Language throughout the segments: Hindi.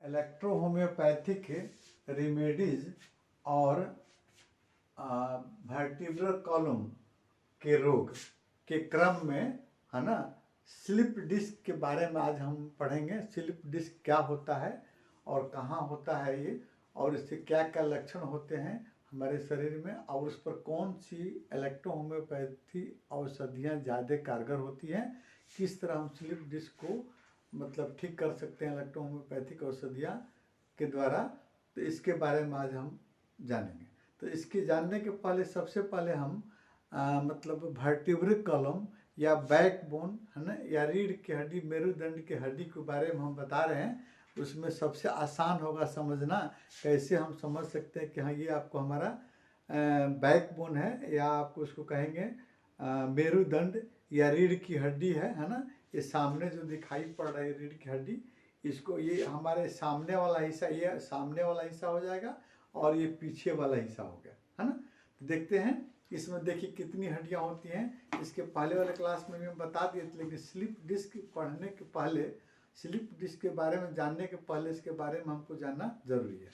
इलेक्ट्रोहोम्योपैथिक रेमेडीज और वर्टिब्रल कॉलम के रोग के क्रम में है ना, स्लिप डिस्क के बारे में आज हम पढ़ेंगे। स्लिप डिस्क क्या होता है और कहाँ होता है ये, और इससे क्या क्या लक्षण होते हैं हमारे शरीर में, और उस पर कौन सी इलेक्ट्रोहोम्योपैथी औषधियाँ ज़्यादा कारगर होती हैं, किस तरह हम स्लिप डिस्क को मतलब ठीक कर सकते हैं इलेक्ट्रोहोम्योपैथिक औषधियाँ के द्वारा। तो इसके बारे में आज हम जानेंगे। तो इसके जानने के पहले सबसे पहले हम मतलब वर्टिब्रल कॉलम या बैकबोन है ना, या रीढ़ की हड्डी, मेरुदंड की हड्डी के बारे में हम बता रहे हैं। उसमें सबसे आसान होगा समझना, कैसे हम समझ सकते हैं कि हाँ ये आपको हमारा बैकबोन है, या आपको उसको कहेंगे मेरुदंड या रीढ़ की हड्डी है ना। ये सामने जो दिखाई पड़ रही है रीढ़ की हड्डी, इसको ये हमारे सामने वाला हिस्सा, ये सामने वाला हिस्सा हो जाएगा और ये पीछे वाला हिस्सा हो गया है ना। तो देखते हैं इसमें, देखिए कितनी हड्डियां होती हैं। इसके पहले वाले क्लास में भी हम बता दिए थे, लेकिन स्लिप डिस्क पढ़ने के पहले, स्लिप डिस्क के बारे में जानने के पहले इसके बारे में हमको जानना जरूरी है।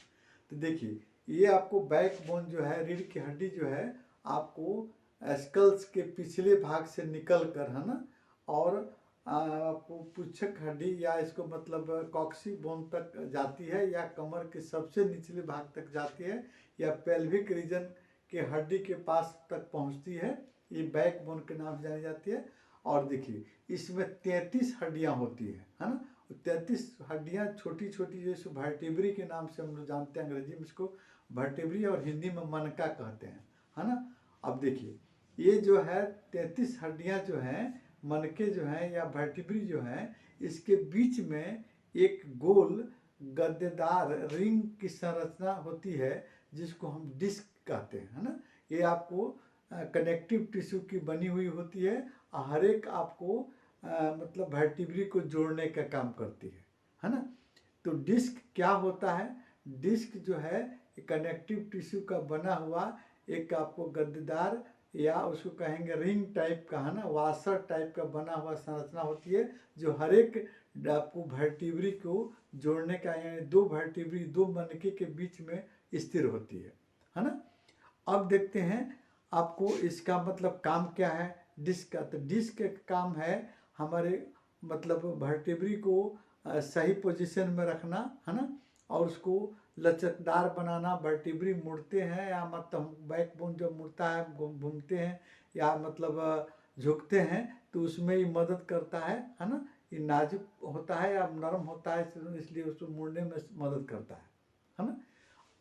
तो देखिए ये आपको बैकबोन जो है, रीढ़ की हड्डी जो है, आपको स्कल्स के पिछले भाग से निकल कर है ना, और आपको पुच्छक हड्डी या इसको मतलब कॉक्सी बोन तक जाती है, या कमर के सबसे निचले भाग तक जाती है, या पेल्विक रीजन के हड्डी के पास तक पहुंचती है। ये बैकबोन के नाम से जानी जाती है। और देखिए इसमें 33 हड्डियां होती है ना। 33 हड्डियां छोटी छोटी, जैसे वर्टिब्री के नाम से हम लोग जानते हैं, अंग्रेजी में इसको वर्टिब्री और हिंदी में मनका कहते हैं है ना। अब देखिए ये जो है 33 हड्डियां जो हैं, मनके जो हैं या वर्टिब्री जो हैं, इसके बीच में एक गोल गद्देदार रिंग की संरचना होती है, जिसको हम डिस्क कहते हैं है ना। ये आपको कनेक्टिव टिश्यू की बनी हुई होती है, हर एक आपको मतलब वर्टिब्री को जोड़ने का काम करती है ना। तो डिस्क क्या होता है? डिस्क जो है कनेक्टिव टिश्यू का बना हुआ एक आपको गद्देदार, या उसको कहेंगे रिंग टाइप का है ना, वाशर टाइप का बना हुआ संरचना होती है, जो हर एक आपको वर्टिब्री को जोड़ने का, यानी दो वर्टिब्री, दो मनके के बीच में स्थिर होती है ना। अब देखते हैं आपको इसका मतलब काम क्या है डिस्क का। तो डिस्क का काम है हमारे मतलब वर्टिब्री को सही पोजीशन में रखना है ना, और उसको लचकदार बनाना। वर्टिब्री मुड़ते हैं, या मतलब बैकबोन जब मुड़ता है, घूमते हैं या मतलब झुकते हैं, तो उसमें ये मदद करता है ना। ये नाजुक होता है या नरम होता है, इसलिए उसको मुड़ने में मदद करता है ना।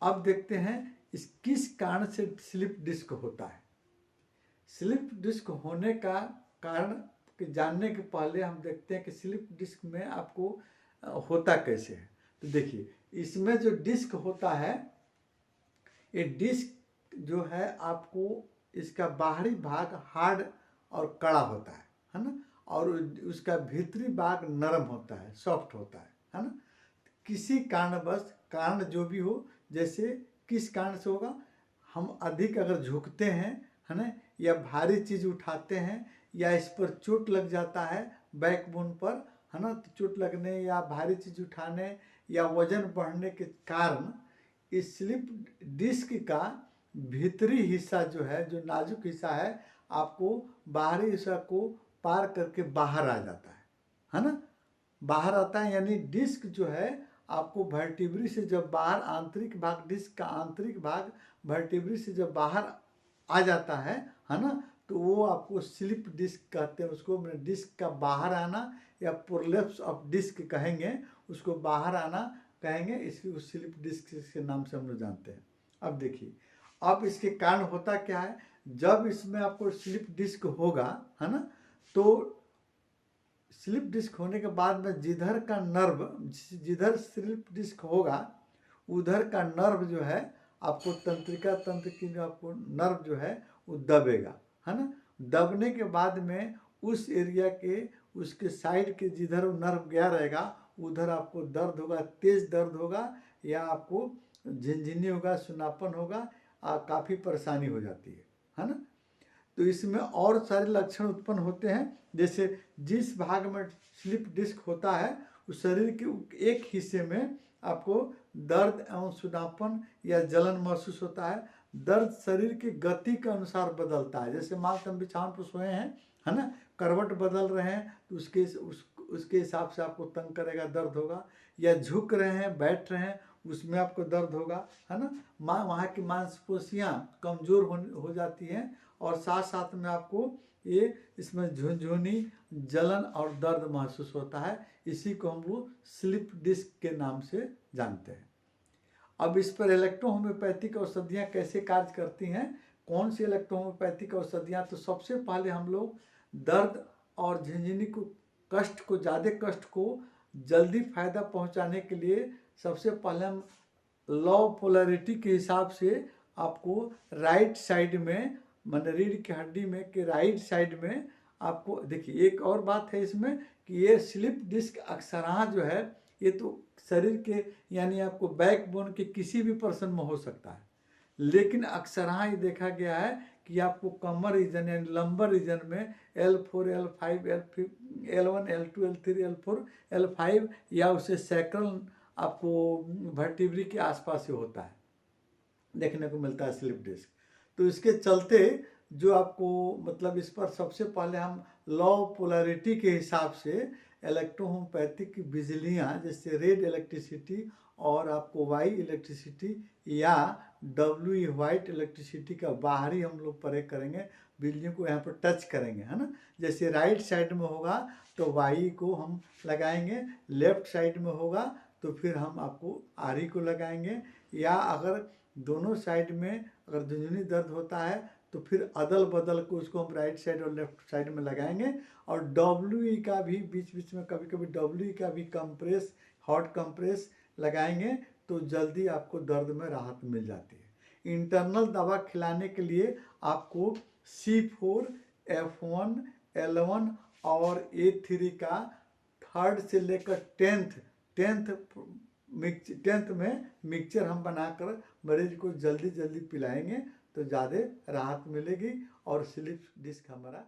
अब देखते हैं इस किस कारण से स्लिप डिस्क होता है। स्लिप डिस्क होने का कारण के जानने के पहले हम देखते हैं कि स्लिप डिस्क में आपको होता कैसे है। तो देखिए इसमें जो डिस्क होता है, ये डिस्क जो है आपको इसका बाहरी भाग हार्ड और कड़ा होता है ना, और उसका भीतरी भाग नरम होता है, सॉफ्ट होता है ना। किसी कारणवश, कारण जो भी हो, जैसे किस कारण से होगा, हम अधिक अगर झुकते हैं है ना, या भारी चीज़ उठाते हैं, या इस पर चोट लग जाता है बैकबोन पर है ना, तो चोट लगने या भारी चीज़ उठाने या वजन बढ़ने के कारण इस स्लिप डिस्क का भीतरी हिस्सा जो है, जो नाजुक हिस्सा है, आपको बाहरी हिस्सा को पार करके बाहर आ जाता है ना, बाहर आता है। यानी डिस्क जो है आपको वर्टिब्री से जब बाहर, आंतरिक भाग, डिस्क का आंतरिक भाग वर्टिब्री से जब बाहर आ जाता है ना, तो वो आपको स्लिप डिस्क कहते हैं। उसको डिस्क का बाहर आना या प्रोलेप्स ऑफ डिस्क कहेंगे, उसको बाहर आना कहेंगे, इसकी स्लिप डिस्क के नाम से हम लोग जानते हैं। अब देखिए अब इसके कारण होता क्या है, जब इसमें आपको स्लिप डिस्क होगा है ना, तो स्लिप डिस्क होने के बाद में जिधर का नर्व, जिधर स्लिप डिस्क होगा उधर का नर्व जो है आपको तंत्रिका तंत्र की जो आपको नर्व जो है वो दबेगा है ना। दबने के बाद में उस एरिया के, उसके साइड के जिधर वो नर्व गया रहेगा, उधर आपको दर्द होगा, तेज दर्द होगा, या आपको झिनझिनी होगा, सुनापन होगा, काफ़ी परेशानी हो जाती है ना। तो इसमें और सारे लक्षण उत्पन्न होते हैं, जैसे जिस भाग में स्लिप डिस्क होता है उस शरीर के एक हिस्से में आपको दर्द एवं सुनापन या जलन महसूस होता है। दर्द शरीर की गति के अनुसार बदलता है, जैसे मान हम बिछावन पर सोए हैं, है ना, करवट बदल रहे हैं तो उसके हिसाब से आपको तंग करेगा, दर्द होगा। या झुक रहे हैं, बैठ रहे हैं, उसमें आपको दर्द होगा, है ना। वहाँ की मांसपेशियाँ कमज़ोर हो जाती हैं और साथ साथ में आपको ये इसमें झुनझुनी, जलन और दर्द महसूस होता है। इसी को हम लोग स्लिप डिस्क के नाम से जानते हैं। अब इस पर इलेक्ट्रोहोम्योपैथिक औषधियाँ कैसे कार्य करती हैं, कौन सी इलेक्ट्रोहोम्योपैथिक औषधियाँ, तो सबसे पहले हम लोग दर्द और झिंझिनी को ज़्यादा कष्ट को जल्दी फायदा पहुंचाने के लिए सबसे पहले हम लॉ पोलैरिटी के हिसाब से आपको राइट साइड में, मतलब रीढ़ की हड्डी में के राइट साइड में आपको देखिए। एक और बात है इसमें कि ये स्लिप डिस्क अक्सरहा जो है ये तो शरीर के यानी आपको बैकबोन के किसी भी पर्सन में हो सकता है, लेकिन अक्सरहा ये देखा गया है कि आपको कमर रीजन यानी लंबर रीजन में L4, L5, L1, L2, L3, L4, L5 या उससे सैक्रल आपको वर्टिब्री के आसपास से होता है, देखने को मिलता है स्लिप डिस्क। तो इसके चलते जो आपको मतलब इस पर सबसे पहले हम लॉ पोलैरिटी के हिसाब से इलेक्ट्रोहोम्योपैथिक की बिजलियाँ जैसे रेड इलेक्ट्रिसिटी और आपको वाई इलेक्ट्रिसिटी या डब्ल्यू वाइट इलेक्ट्रिसिटी का बाहरी हम लोग प्रयोग करेंगे, बिजलियों को यहाँ पर टच करेंगे, है ना। जैसे राइट साइड में होगा तो वाई को हम लगाएंगे, लेफ्ट साइड में होगा तो फिर हम आपको आरी को लगाएंगे, या अगर दोनों साइड में अगर झुनझुनी दर्द होता है तो फिर अदल बदल को उसको हम राइट साइड और लेफ्ट साइड में लगाएंगे। और डब्ल्यू का भी बीच बीच में कभी कभी डब्ल्यू का भी कंप्रेस, हॉट कंप्रेस लगाएंगे तो जल्दी आपको दर्द में राहत मिल जाती है। इंटरनल दवा खिलाने के लिए आपको C4, F1, L1 और A3 का 3rd से लेकर 10th में मिक्सचर हम बनाकर मरीज को जल्दी जल्दी पिलाएंगे तो ज़्यादा राहत मिलेगी और स्लिप डिस्क हमारा